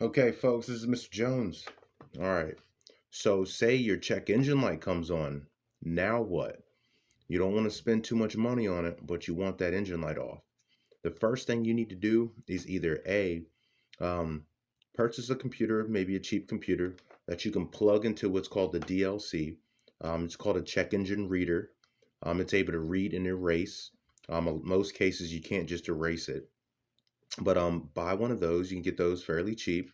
Okay, folks, this is Mr. Jones. All right. So, say your check engine light comes on. Now what? You don't want to spend too much money on it, but you want that engine light off. The first thing you need to do is either um, purchase a computer, maybe a cheap computer that you can plug into what's called the DLC. It's called a check engine reader. It's able to read and erase. In most cases, you can't just erase it. But buy one of those. You can get those fairly cheap.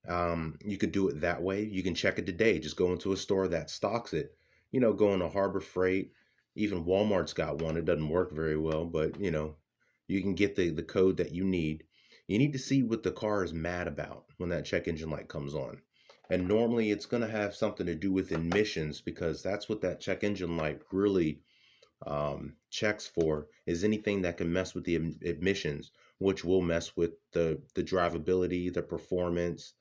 You could do it that way. You can check it today. Just go into a store that stocks it. Go into Harbor Freight. Even Walmart's got one. It doesn't work very well, but you can get the code that you need. You need to see what the car is mad about when that check engine light comes on. And normally it's going to have something to do with emissions because that's what that check engine light really checks for is anything that can mess with the emissions, which will mess with the drivability, the performance,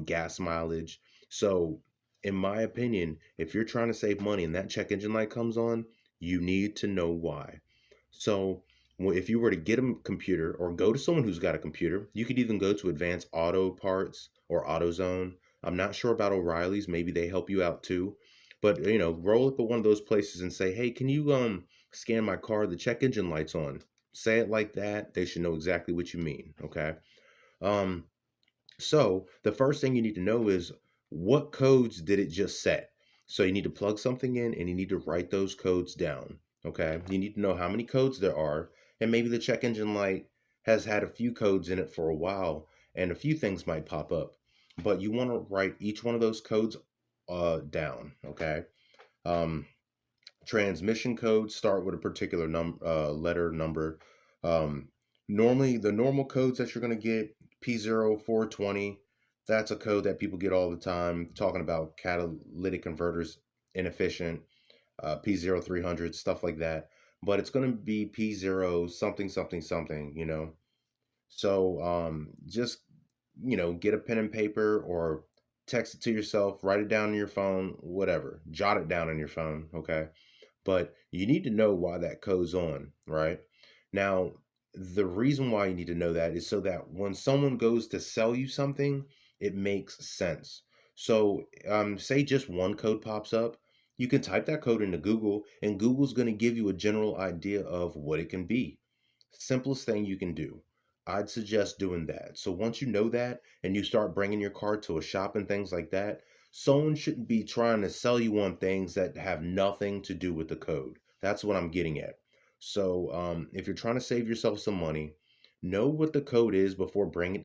gas mileage. So, in my opinion, if you're trying to save money and that check engine light comes on, you need to know why. So, if you were to get a computer or go to someone who's got a computer, you could even go to Advanced Auto Parts or AutoZone. I'm not sure about O'Reilly's. Maybe they help you out too. But roll up at one of those places and say, "Hey, can you scan my car? The check engine light's on." Say it like that. They should know exactly what you mean. Okay. Um, so the first thing you need to know is what codes did it just set? So you need to plug something in and you need to write those codes down. Okay. You need to know how many codes there are. And maybe the check engine light has had a few codes in it for a while and a few things might pop up. But you want to write each one of those codes down. Okay. Um, Transmission codes start with a particular letter number. Um, Normally, the normal codes that you're going to get P0420, that's a code that people get all the time, talking about catalytic converters inefficient, P0300, stuff like that. But it's going to be P0 something something something. So just get a pen and paper or text it to yourself, write it down on your phone, whatever, jot it down on your phone. Okay, but you need to know why that code's on, right? Now, the reason why you need to know that is so that when someone goes to sell you something, it makes sense. So, say just one code pops up, you can type that code into Google, and Google's going to give you a general idea of what it can be. Simplest thing you can do. I'd suggest doing that. So once you know that and you start bringing your car to a shop and things like that, someone shouldn't be trying to sell you on things that have nothing to do with the code. That's what I'm getting at. So if you're trying to save yourself some money, know what the code is before bringing